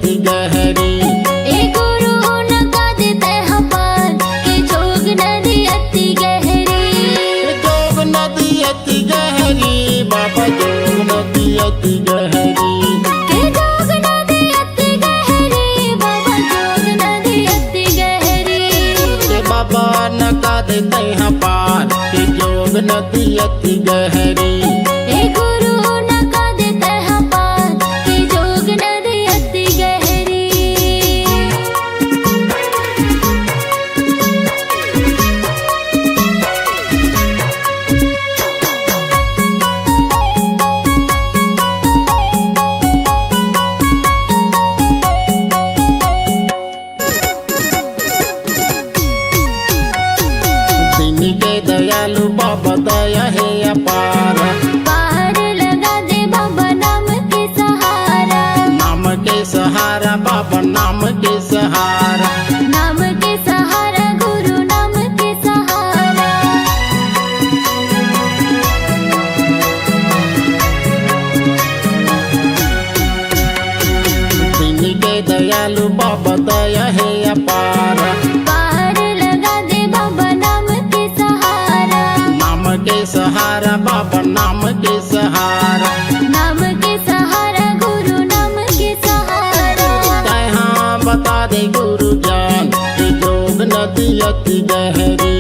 अति गहरी। ए गुरु नका देते हैं पार के जोग नदी अति गहरी। जोग नदी अति गहरी बाबा जोग नदी अति गहरी। के जोग नदी अति गहरी बाबा जोग नदी अति गहरी। के बाबा नका देते हैं पार के जोग नदी अति गहरी। ए गुरु नका देते हैं पार के जोग नदी अति गहरी। दीन के दयालु बाबा दया है अपार। पार लगा दे बाबा नाम के सहारा। नाम के सहारा बाबा नाम के सहारा। नाम के सहारा गुरु नाम के सहारा। दीन के दयालु बाबा दया है अपार। पार लगा दे बाबा नाम के सहारा। नाम के सहारा बाबा नाम के सहारा। नाम के सहारा गुरु नाम के सहारा। तहाँ बता दे गुरु जान कि जोग नदी अति गहरी।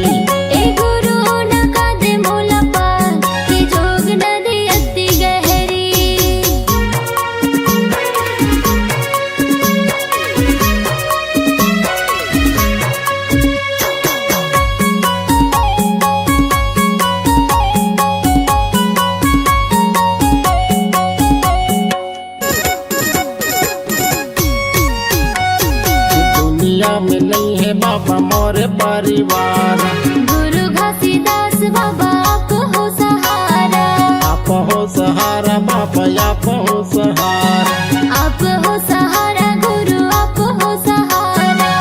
ए गुरु नका दे मोला पार के जोग नदी अति गहरी। दुनिया में नहीं है बाबा मोर परिवार। गुरु घासीदास बाबा आप हो सहारा। आप हो सहारा बाबा आप हो सहारा। आप हो सहारा गुरु आप हो सहारा।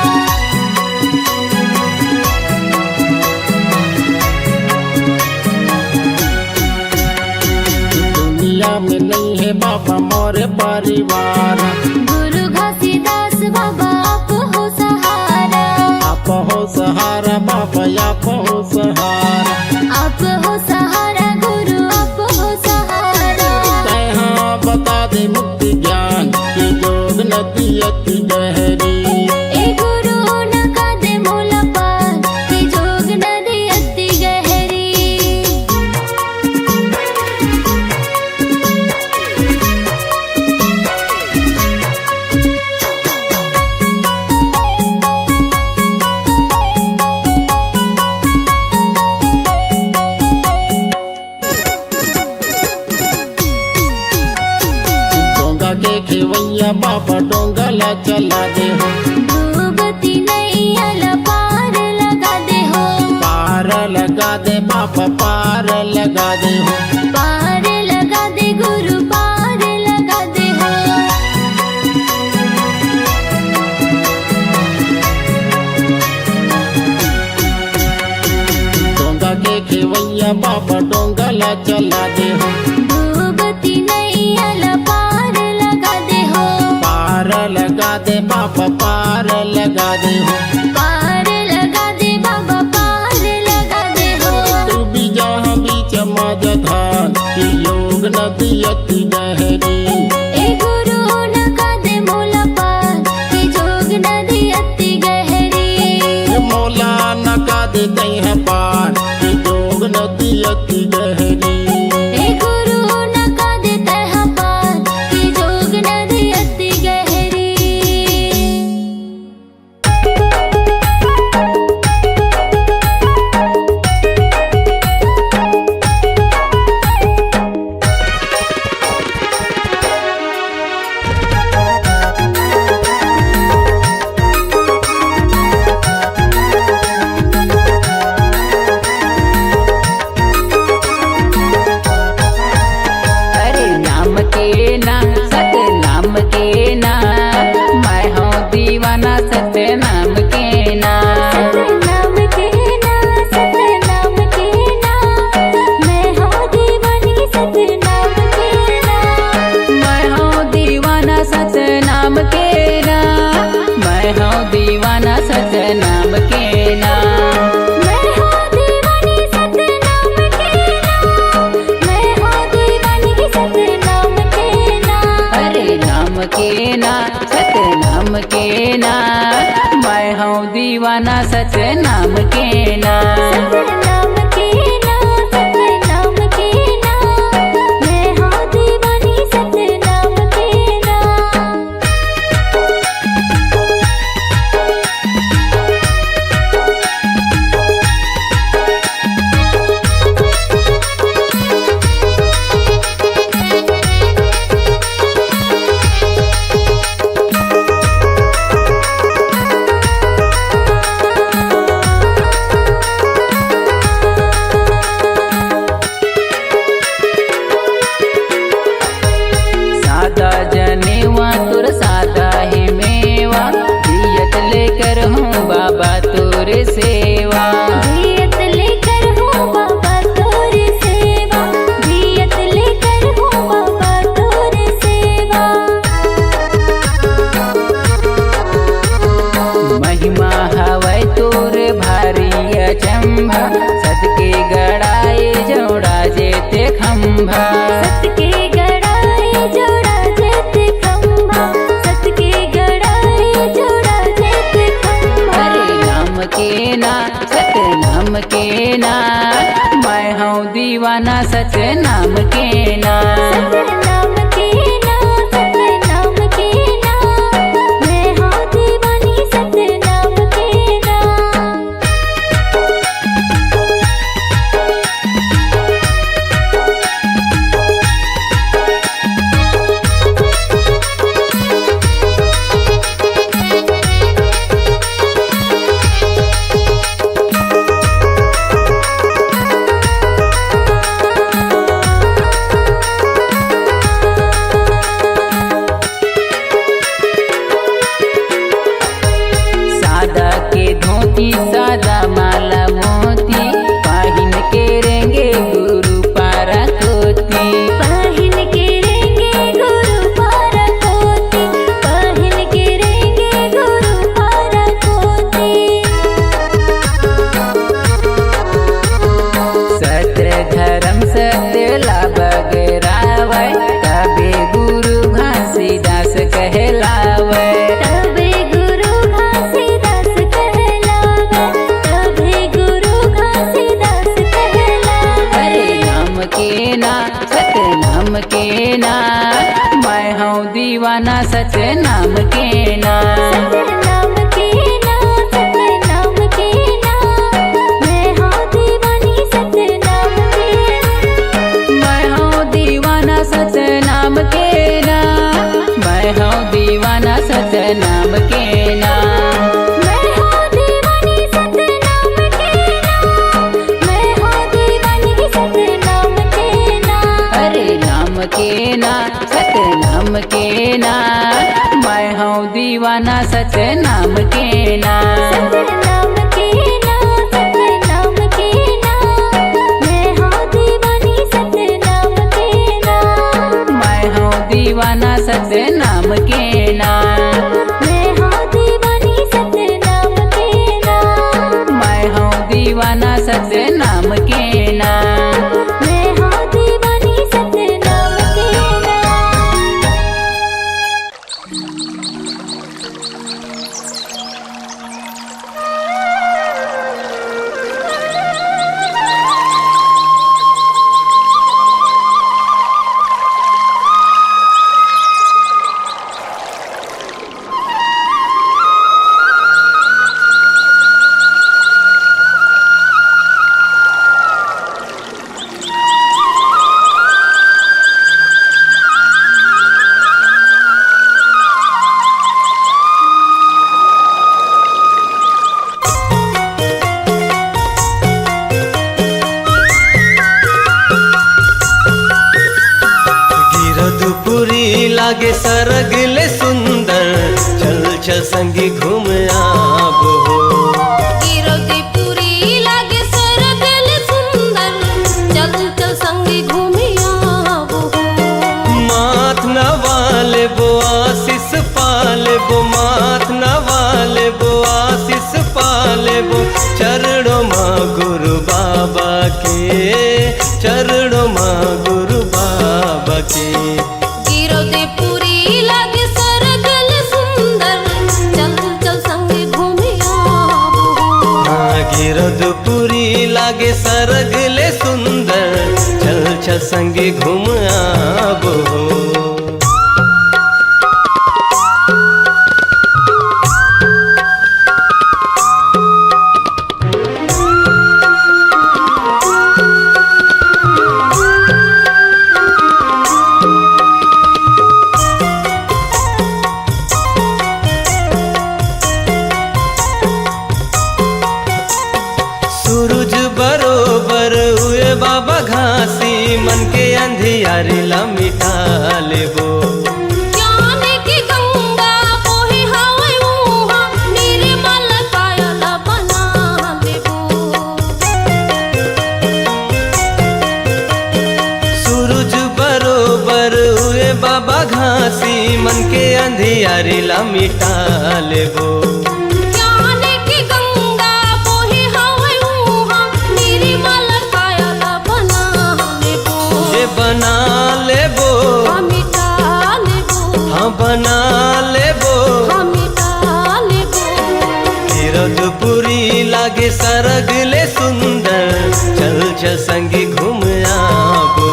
दुनिया में नहीं है बाबा मोर परिवार। गुरु घासीदास बाबा आप हो सहारा। आप हो सहारा बाबा आप हो सहारा। आप हो सहारा गुरु आप हो सहारा। तहाँ बता दे मुक्ति ज्ञान कि जोग नदी अति गहरी। ए गुरु नका दे मोला पार के जोग नदी अति गहरी। डोंगा के खेवैया बाबा डोंगा ला चला दे हो। डूबती नैया पार लगा दे हो। पार लगा दे बाबा पार लगा दे हो। पार लगा दे गुरु पार लगा दे हो। डोंगा के खेवैया बाबा डोंगा ला चला दे हो। डूबती नैया पार लगा दे हो। पार लगा दे बाबा पार लगा दे हो। पार लगा दे बाबा पार लगा दे हो। तू भी जहाँ बीच मजधान कि योग नदी अति गहरी। ए गुरु नका दे मोला पार के जोग नदी अति गहरी। मौला नका देते हैं पार कि जोग नदी अति गहरी। ए गुरु नका देते हैं पार के जोग नदी अति गहरी। नाम के ना, मैं हूँ दीवाना सच नाम के ना। नाम के ना, सत नाम के ना, मैं हूँ दीवानी सत नाम के ना। सादा जनेवा तुर सादा ही मेवा, दियत लेकर हूँ बाबा तोर सेवा। दियत लेकर हूँ बाबा तोर सेवा, दियत लेकर हूँ बाबा तोर सेवा। महिमा हवै तोर भारी अचंभा, सदके गड़ाए जोड़ा जेते खंभा। सत के गड़ाए जोड़ा जेते खंभा, सत के गड़ाए जोड़ा जेते खंभा। हरे नाम के ना, सत नाम के ना, मैं हूँ दीवाना सच नाम के ना। नाम के ना, सत नाम के ना, मैं हूँ दीवानी सत नाम के ना। सादा के धोती सादा माला मोती, पाहिन के रेंगे गुरु पारा कोती। पाहिन के रेंगे गुरु पारा कोती, पाहिन के रेंगे गुरु पारा कोती। सत्य धर्म सत्य लाभ गरावै, तबे गुरु घासीदास कहलावै। तबे गुरु घासीदास कहलावै, तबे गुरु घासीदास कहलावै। हरे नाम के ना, सत नाम के ना, मैं हूँ दीवाना सच नाम के ना। नाम के ना, सत नाम के ना, मैं हूँ दीवानी सत नाम के ना। मैं हूँ दीवाना सच नाम के ना, मैं हूँ दीवाना सच नाम के ना। मैं हूँ दीवानी सत नाम के ना, मैं हूँ दीवानी सत नाम के ना। हरे नाम के ना, सत नाम के ना, मैं हूँ दीवाना सच नाम के ना। नाम के ना, सत नाम के ना, मैं हूँ दीवानी सत नाम के ना। मैं हूँ दीवाना सच नाम के ना। मैं हूँ दीवानी सत नाम के ना। मैं हूँ दीवाना सच नाम के ना। मैं हूँ दीवानी सत नाम के ना। लागे सरगले सुंदर, चल चल संगी घूम आबो। गिरौती पूरी लागे सरगल सुंदर, चल चल संगी घूमी आबो। माथ नवाले बो आशीष पाले बो, माथ नवाले बो आशीष पाले बो। चरणों माँ गुरु बाबा के, चरणों माँ गुरु बाबा के। गिरौती पूरी लागे सरगल सुंदर, संगे घूम आबो सूरज बरोबर हुए बाबा घासी मन के अंधियारी ला मिटा लेबो ज्ञान की गंगा बोहे हवे उहा निर्मल कायल बना लेबो सूरज बरोबर हुए बाबा घासी मन के अंधियारी ला मिटा लेबो ज्ञान की गंगा बोहे हवे उहा निर्मल कायल बना लेबो ये बना लेबो मिटा लेबो हाँ बना लेबो मिटा लेबो कीरतपुरी लागे सरग ले सुंदर चल चल संगी घूम आबो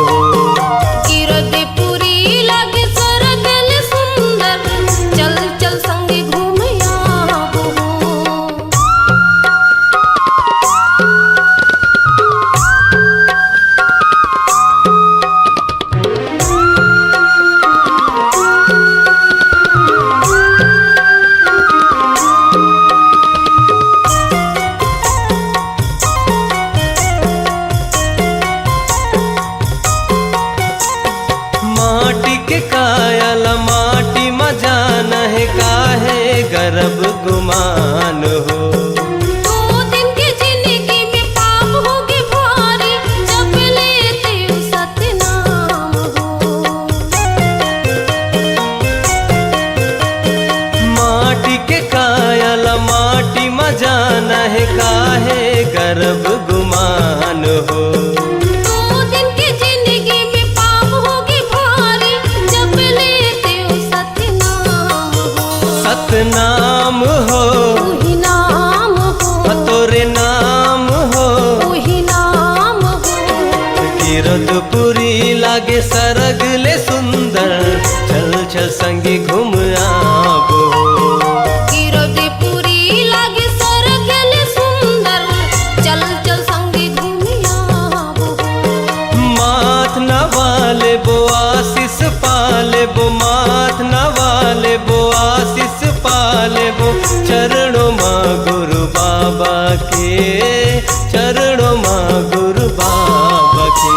कीरतपुरी लागे सरगल सुंदर चल चल संगे घूम आबो माटी के कायल माटी मजा है काहे गर्भ गुमान हो दो दिन की जिंदगी में पाप होगे भारी जब लेते हो सतनाम हो माटी के कायल माटी मजा है काहे गर्भ गुमान हो दो दिन की जिंदगी में पाप होगे भारी जब लेते हो सतनाम हो सतनाम हो तू ही नाम हो तोरे नाम हो तू ही नाम हो कीरतपुरी लागे सरग ले सुंदर चल चल संगी घूम आबो कीरतपुरी लागे सरगल सुंदर चल चल संगे घूम आबो माथ नवाले बो आशीष पाले बो माथ नवाले बो आशीष पाले बो चरणों माँ गुरु बाबा के चरणों माँ गुरु बाबा के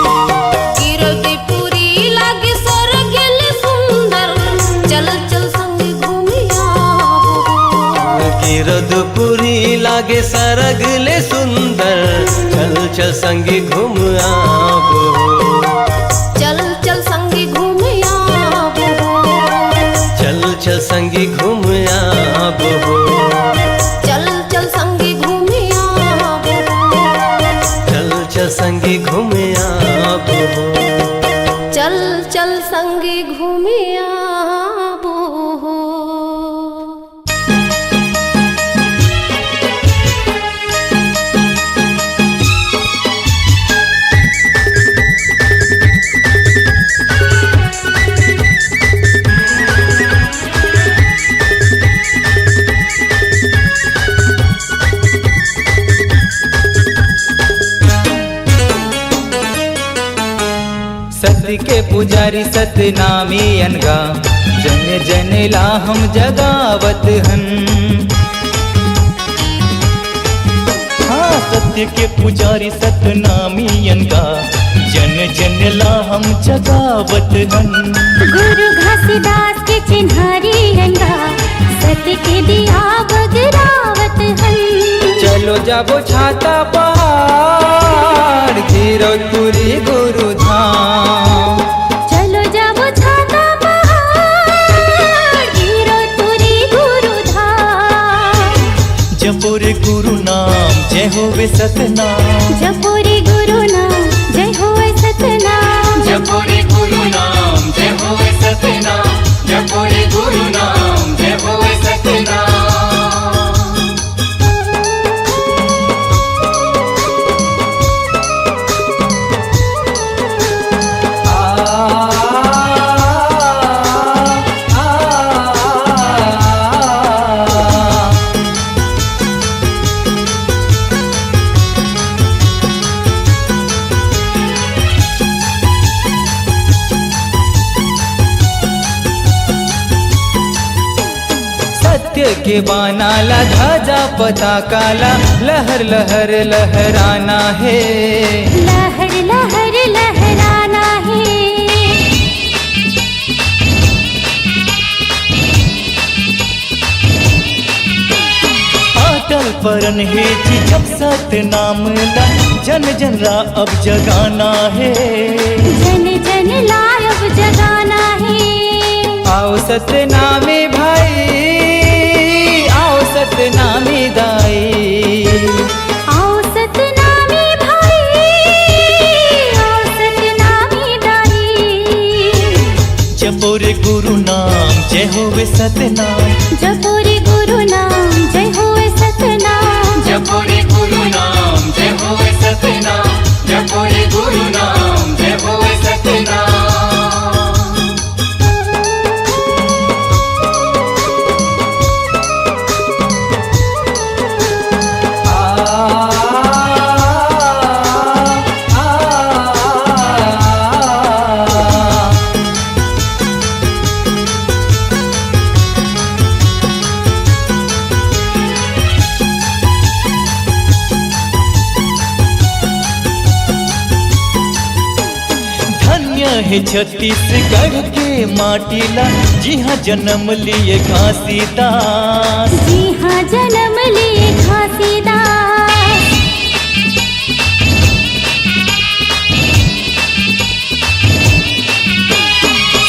कीरतपुरी लागे सरगल सुंदर चल चल संगे घूम आबो कीरतपुरी लागे सरग ले सुंदर चल चल संगी घूम आबो चल चल संगे घूम आबो चल चल संगी घूम आबो चल चल संगे घूम आबो चल चल संगी घूम आबो चल चल संगे घूम आबो सत्य के पुजारी सतनामी अनगा जन जन ला हम जगावत हन हाँ सत्य के पुजारी सतनामी अनगा जन जन ला हम जगावत हन गुरु घासीदास के चिन्हारी रंगा सत्य के दिया बगरावत हन चलो जाबो छाता पहाड़ कीरतपुरी गुरु धाम चलो जाबो छाता पहाड़ कीरतपुरी गुरु धाम जपुर गुरु नाम जय होवे सतनाम जपुरी गुरु नाम जय होवे सतनाम जपुरी गुरु नाम जय होवे सतनाम जपुरी गुरु नाम जय होवे सतनाम सत्य के बानाला ध्वजा पताकाला लहर लहर लहराना है। लहर लहर लहराना है। अटल परन है जी जब सत्य नाम ला जन जन रा अब जगाना है। जन जन लायब जगाना है। आओ सत्य नामे भाई, आओ सत्य नामे दाई, आओ सतनामी भाई, आओ सतनामी दाई। जपो रे गुरु नाम जय होवे सतनाम, जपो रे गुरु नाम जय होवे सतनाम। जपो रे गुरु नाम जय होवे सतनाम, जपो रे गुरु नाम जय होवे सतनाम। है छत्तीसगढ़ के माटीला जी हाँ जन्म लिए घासीदास। जी हाँ जन्म लिए घासीदास।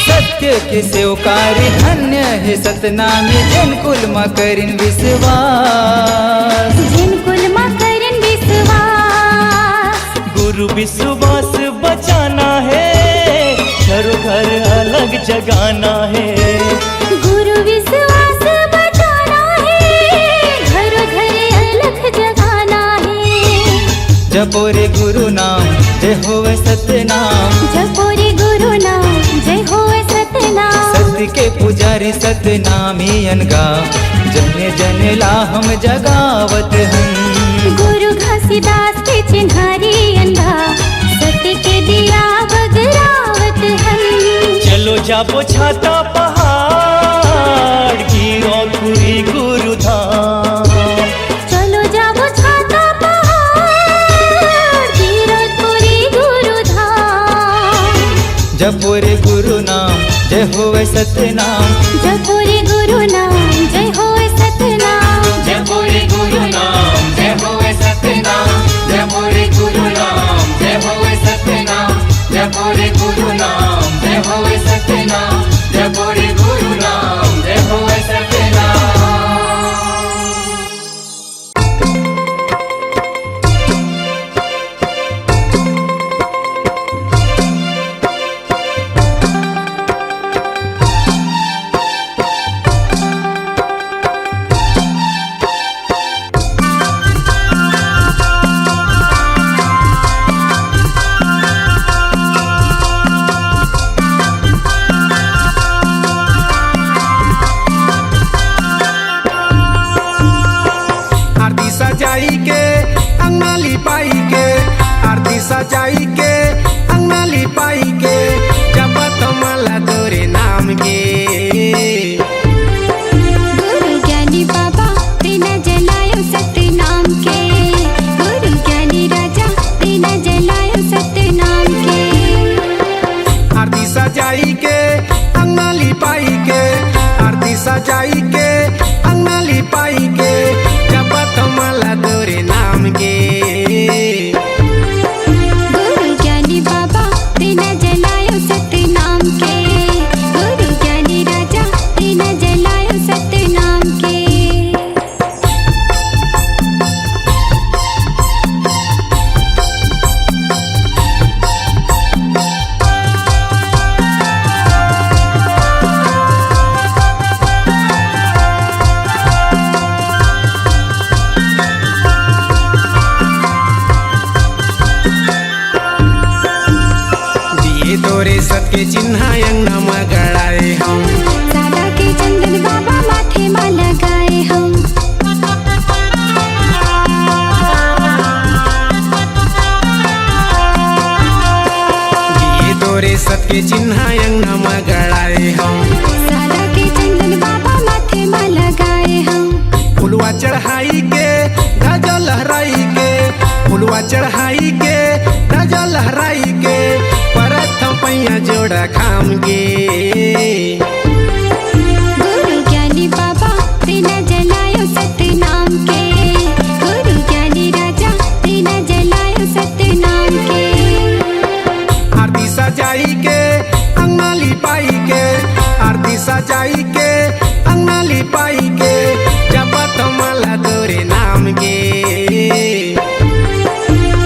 सत्य के सेवकारी धन्य है सतनामी जन कुल मा करिन विश्वास। जिन कुल मा करिन विश्वास। गुरु विश्वास बचाना है, घरों घर अलग जगाना है। गुरु विश्वास बचाना है, घरों घर अलग जगाना है। जपो रे गुरु नाम जय होवे सतनाम, जपो रे गुरु नाम जय होवे सतनाम। सत्य के पुजारी सतनामी अनगा जने जने ला हम जगावत हम। गुरु घासीदास के चिन्हारी अंधा सत्य के दिया बगरावत हम। चलो जाबो छाता पहाड़ गिरो खुरी गुरु धाम। चलो जाबो छाता पहाड़ गिरतपुरी गुरु धाम। जपो रे गुरु नाम जय होवे सतनाम, जपो रे गुरु नाम जय होवे सतनाम। जपो रे गुरु नाम जय होवे सतनाम, जपो रे गुरु नाम जय होवे सतनाम, जपो रे गुरु नाम जय होवे सतनाम, जपो रे गुरु नाम जय होवे सतनाम। सजाई के अंगना लिपाई के, आरती सजाई के अंगना लिपाई के, जपत माला तोरे नाम के। गुरु ज्ञानी बाबा बिना जलायो सत्य नाम के। गुरु ज्ञानी राजा बिना जलायो सत्य नाम के। आरती सजाई के अंगना लिपाई के, आरती सजाई के अंगना लिपाई के, जपत माला तोरे नाम के। गुरु ज्ञानी बाबा बिना जलायो सत्य नाम के। गुरु ज्ञानी राजा बिना जलायो सत्य नाम के। तोरे सत के चिन्ह अंगना में गड़ाए हम, सादा के चंदन बाबा माथे में लगाए हम। दिए तोरे सत के चिन्ह अंगना में गड़ाए हम, सादा के चंदन बाबा माथे में लगाए चढ़ाई के ध्वजा लहराई के फुलवा चढ़ाई के ध्वजा लहराई के परत पैया जोड़ा खाम के गुरु ज्ञानी बाबा तेना जलायो सत्य नाम के गुरु ज्ञानी राजा तेना जलायो सत्य नाम के आरती सजाई के अंगनाली पाई के आरती सजाई के अंगनाली पाई के जपत माला तोरे नाम के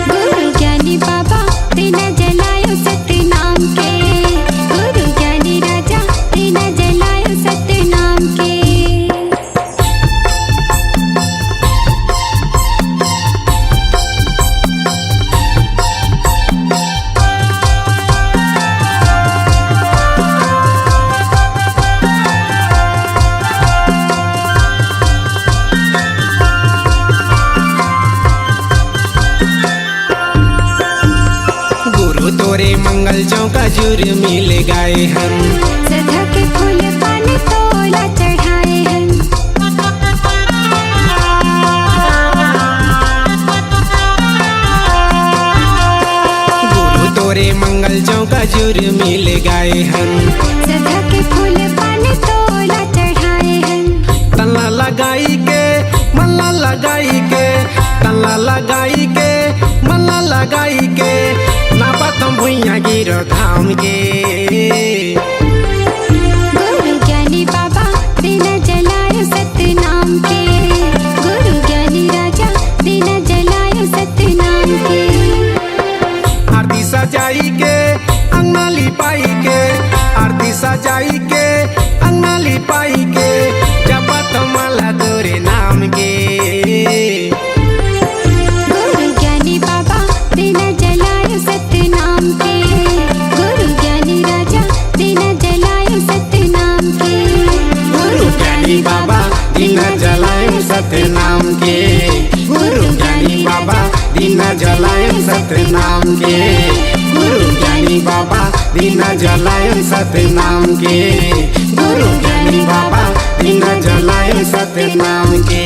गुरु ज्ञानी बाबा तेना जलायो सत्य नाम के गुरु ज्ञानी राजा तेना जलायो सत्य नाम के गुरु तोरे मंगल चौका जुर मिल गए हम सदा के फूल पान तोला चढ़ाए हैं गुरु तोरे मंगल चौका जुर मिल गए हम सदा के फूल पान तोला चढ़ाए हैं तल्ला लगाई के मल्ला लगाई के तल्ला लगाई के मल्ला लगाई के ना पतम भुइया गिरो धाम के गुरु ज्ञानी बाबा तेना जलायो सत्य नाम के गुरु ज्ञानी राजा तेना जलायो सत्य नाम के आरती सजाई के अंगनाली पाई के आरती सजाई के अंगनाली पाई के जपत माला तोरे नाम के गुरु ज्ञानी बाबा तेना जलायो सत्य नाम के गुरु ज्ञानी राजा तेना जलायो सत्य नाम के गुरु ज्ञानी बाबा दीना जलायम सत्य नाम के गुरु ज्ञानी बाबा दीना जलायम सत्य नाम के गुरु ज्ञानी बाबा दीना जलायम सत्य नाम के गुरु ज्ञानी बाबा दीना जलायम सत्य नाम के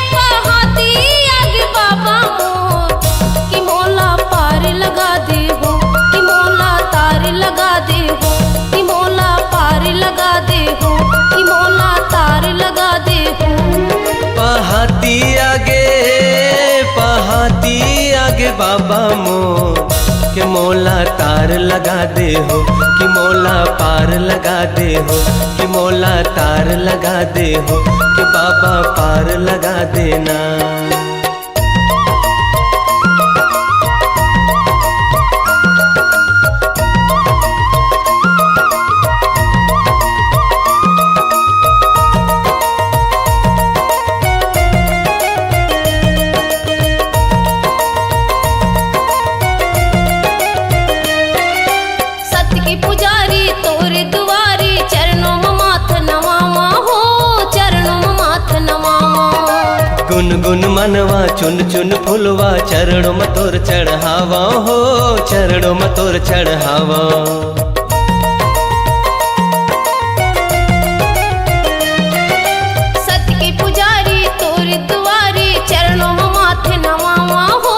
पहाती आगे बाबा मोर कि मोला पार लगा दे हो कि मोला तार लगा दे हो कि मोला पार लगा दे हो कि मोला तार लगा दे हो पहाती आगे बाबा मोर के मोला तार लगा दे हो कि मोला पार लगा दे हो कि मोला तार लगा दे हो कि बाबा पार लगा देना सत्य की पुजारी तोरे दुआरी चरणों में माथ नवावा हो चरणों में माथ नवावा गुन गुन मनवा चुन चुन फुलवा चरणों में तोर चढ़ावा हो चरणों में तोर चढ़ावा सत्य के पुजारी तोरे दुआरी चरणों में माथे नवावा हो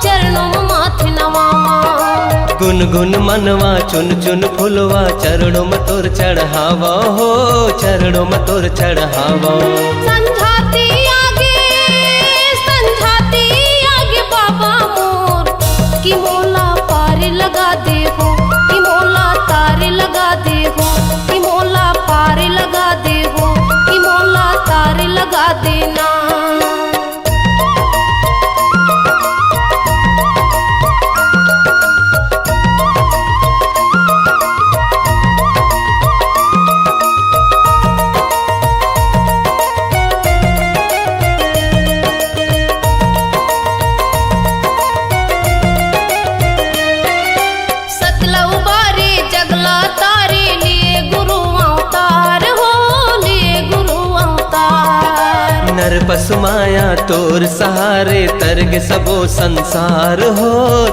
चरणों में माथे नवावा गुन गुन मनवा चुन चुन फुलवा चरणों में तोर चढ़ावा हो चरणों में तोर चढ़ावा संझाती आगे बाबा मोर कि मोला पार लगा दे हो कि मोला तार लगा दे हो कि मोला पार लगा दे हो कि मोला तार लगा देना पसमाया तोर सहारे तरग सबो संसार हो,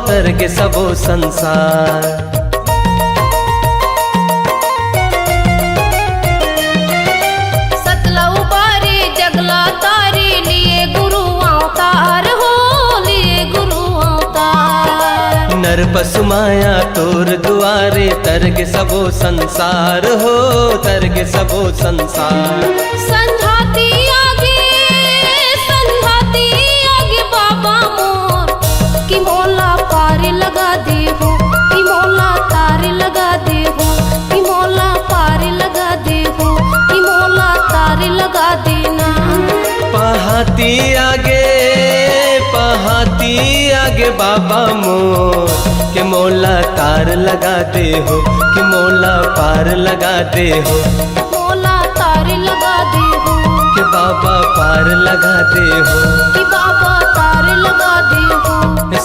तरग सबो संसार। सतला उबारे जगला तारे लिए गुरु अवतार हो, लिए गुरु अवतार। नर पसमाया तोर दुआरे तरग सबो संसार हो, तरग सबो संसार। संघाती आगे बाबा मोर कि मोला पार लगा दे हो, कि मोला तार लगा दे हो, कि मोला पार लगा दे हो, कि मोला तार लगा देना। पहाती आगे बाबा मोर के मोला तार लगा दे हो, कि मोला पार लगा दे हो, मोला तार लगा दे हो, कि बाबा पार लगा दे हो, कि बाबा तार लगा दे हो,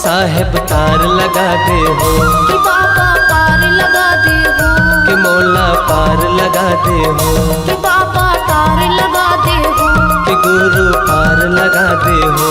साहेब तार लगा दे हो, कि बाबा तार लगा दे हो, कि मोला पार लगा दे हो, कि बाबा तार लगा दे हो। कि गुरु पार लगा दे हो।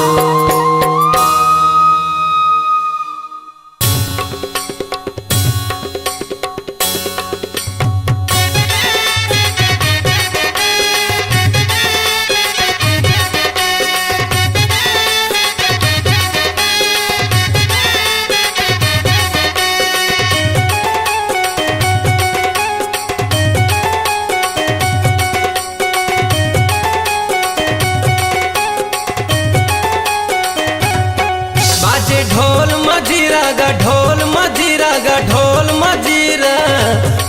ढोल मजीरा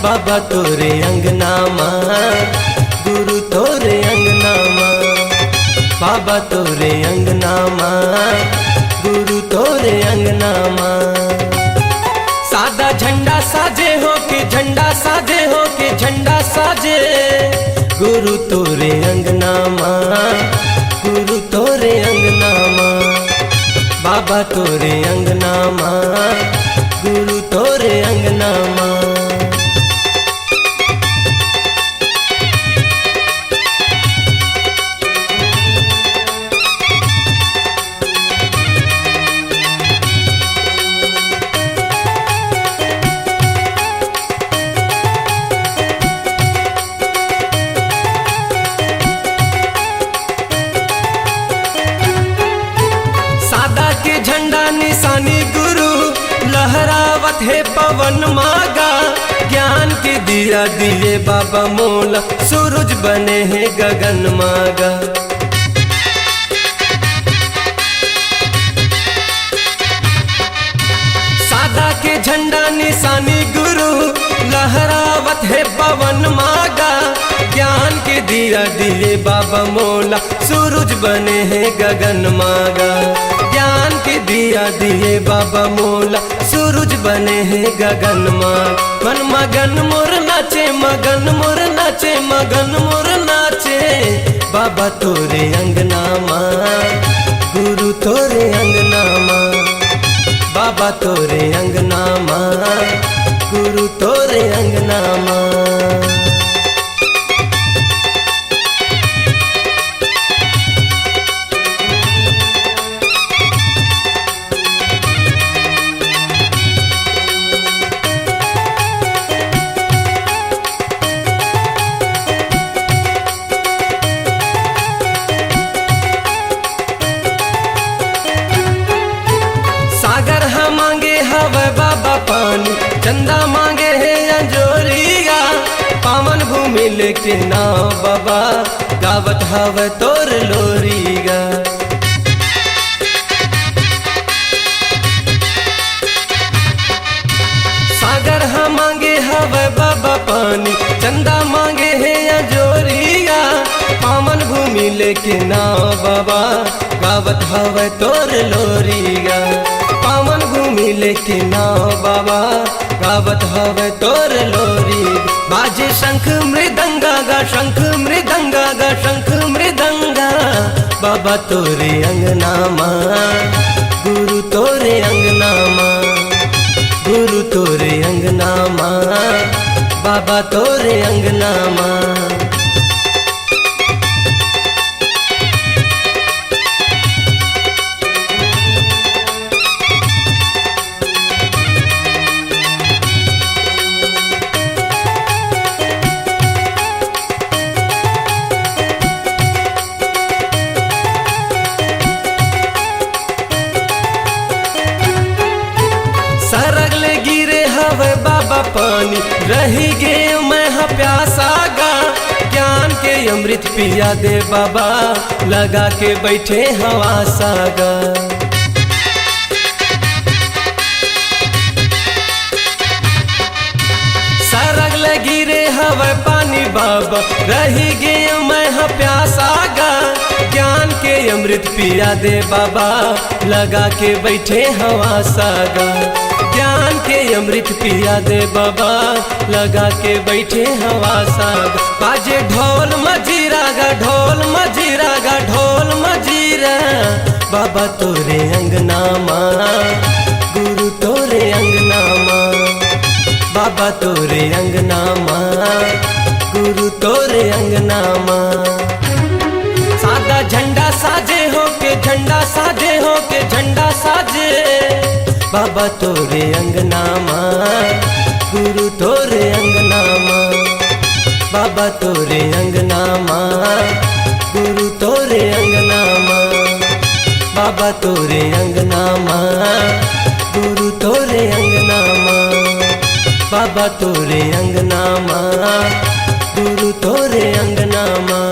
बाबा तोरे अंगना माँ, गुरु तोरे अंगना माँ, बाबा तोरे अंगना माँ, गुरु तोरे अंगना माँ। सादा झंडा साजे हो के झंडा साजे हो के झंडा साजे, गुरु तोरे अंगना माँ, गुरु तोरे अंगना माँ, बाबा तोरे अंगना माँ, गुरु तोरे अंगना माँ। सादा के झंडा निशानी गुरु लहरावत है पवन मागा, ज्ञान के दिया दिए बाबा मोला, सूरज बने हैं गगन मागा। सादा के झंडा निशानी गुरु लहरावत है पवन मागा, ज्ञान के दिया दिए बाबा मोला, सूरज बने हैं गगन मागा। ज्ञान के दिया दिए बाबा मोला, सूरज बने हैं गगन माँ। मन मगन मोर नाचे, मगन मोर नाचे, मगन मोर नाचे, बाबा तोरे अंगना माँ, गुरु तोरे अंगना माँ, बाबा तोरे अंगना माँ, गुरु तोरे अंगना माँ। सागर हम मांगे हवे बाबा पानी, चंदा मांगे है अंजोरिया, पावन भूमि लेके नाव बाबा, गावत हवे तोर लोरिया। सागर हम मांगे हवे बाबा पानी, चंदा मांगे है अंजोरिया, पावन भूमि लेके नाव बाबा, गावत हवे तोर लोरिया। पावन भूमि लेके नाव बाबा, गावत हवे तोर लोरी। बाजे शंख मृदंगा गा, शंख मृदंगा गा, शंख मृदंगा, बाबा तोरे अंगना माँ, गुरु तोरे अंगना माँ, गुरु तोरे अंगना माँ, बाबा तोरे अंगना माँ। पानी, रही गे मैं हाँ प्यासा गा। ज्ञान के अमृत पिया दे बाबा, लगा के बैठे हवा सागा। सरग लगी रे हवा पानी बाबा, रही गे मैं हाँ प्यासा गा। ज्ञान के अमृत पिया दे बाबा, लगा के बैठे हवा सागा। ज्ञान के अमृत पिया दे बाबा, लगा के बैठे हवा सागा। बाजे ढोल मजीरा गा, ढोल मजीरा गा, ढोल मजीरा। बाबा तोरे अंगना माँ, गुरु तोरे अंगना माँ। बाबा तोरे अंगना माँ, गुरु तोरे अंगना माँ। सादा झंडा साजे हो के, झंडा साजे हो के, झंडा साजे। बाबा तोरे अंगना माँ, गुरु तोरे अंगना माँ। बाबा तोरे अंगना माँ, गुरु तोरे अंगना माँ। बाबा तोरे अंगना माँ, गुरु तोरे अंगना माँ। बाबा तोरे अंगना माँ, गुरु तोरे अंगना माँ।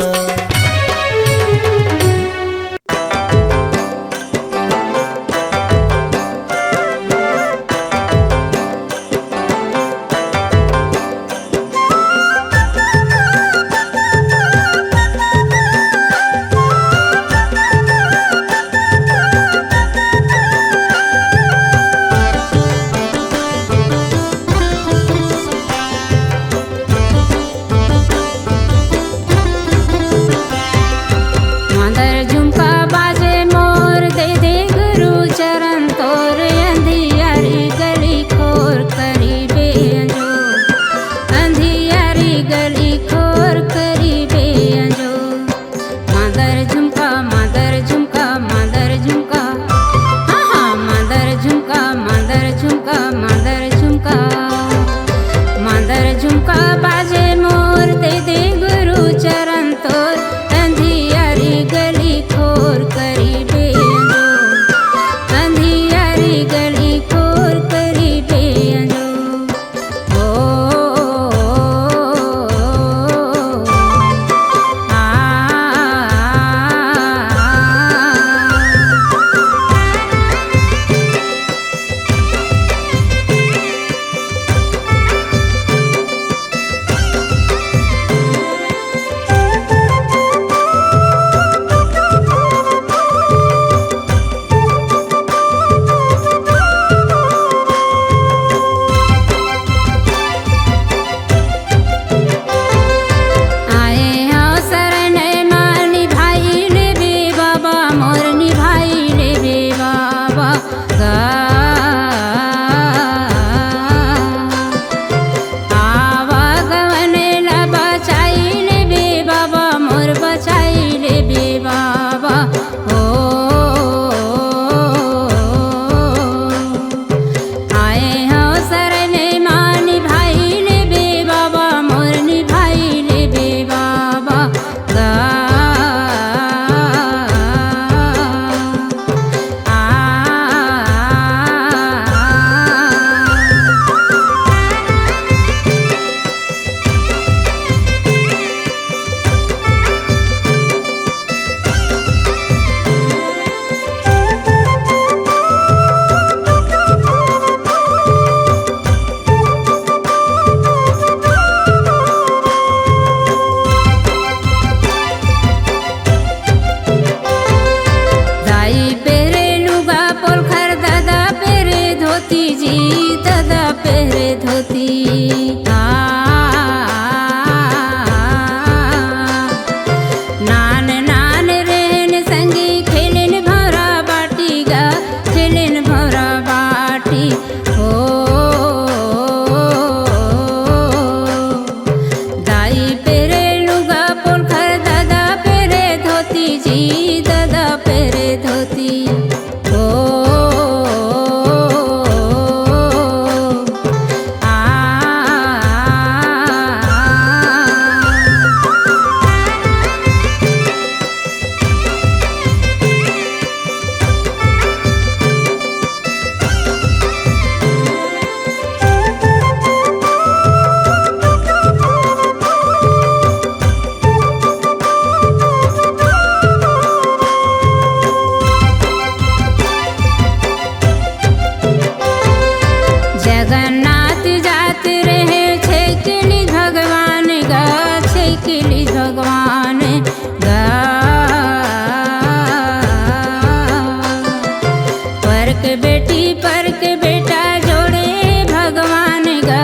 बेटी पर के बेटा जोड़े भगवान गा,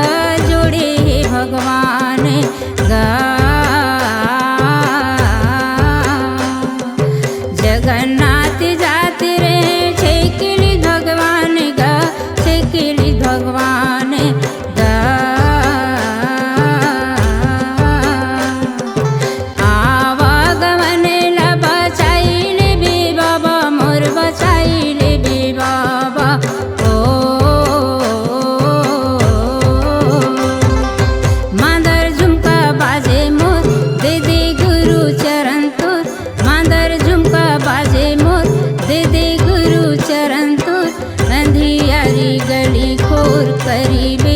जोड़े भगवान गा। जगन्नाथ जाति रे छेकिली भगवान गा, छेकिली भगवान गा। आवागमन ला बचाइले बे बाबा मोर, बचाइले बे बाबा ओ। मांदर झुमका बाजे मोर, दे दे गुरु चरण तोर। मांदर झुमका बाजे मोर, दे दे गुरु चरण तोर। अंधियारी गली खोर करीबे